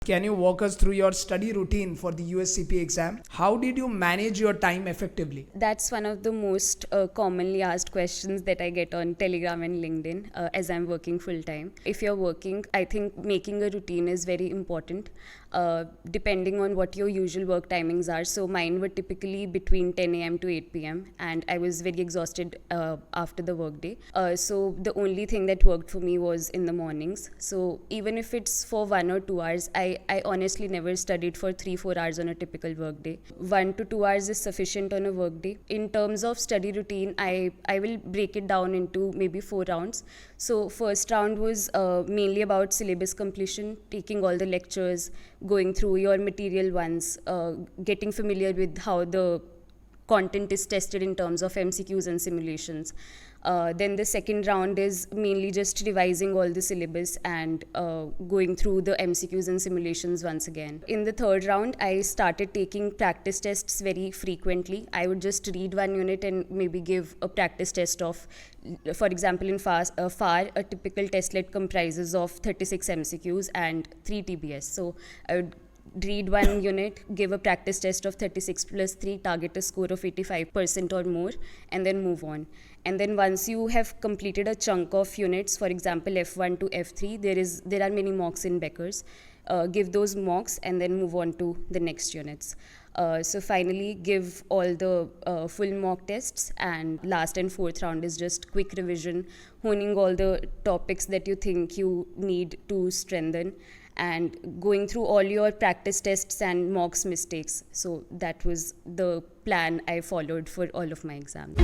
Can you walk us through your study routine for the US CPA exam? How did you manage your time effectively? That's one of the most commonly asked questions that I get on Telegram and LinkedIn as I'm working full time. If you're working, I think making a routine is very important depending on what your usual work timings are. So mine were typically between 10 a.m. to 8 p.m. and I was very exhausted after the workday. So the only thing that worked for me was in the mornings. So even if it's for 1 or 2 hours, I honestly never studied for 3-4 hours on a typical workday. 1 to 2 hours is sufficient on a workday. In terms of study routine, I will break it down into maybe 4 rounds. So first round was mainly about syllabus completion, taking all the lectures, going through your material once, getting familiar with how the content is tested in terms of MCQs and simulations. Then the second round is mainly just revising all the syllabus and going through the MCQs and simulations once again. In the third round, I started taking practice tests very frequently. I would just read one unit and maybe give a practice test of, for example, in FAR, a typical testlet comprises of 36 MCQs and 3 TBS. So I would read one unit, give a practice test of 36 plus 3, target a score of 85% or more, and then move on. And then once you have completed a chunk of units, for example F1 to F3, there are many mocks in Beckers. Give those mocks and then move on to the next units. So finally give all the full mock tests, and last and fourth round is just quick revision, honing all the topics that you think you need to strengthen, and going through all your practice tests and mocks mistakes. So that was the plan I followed for all of my exams.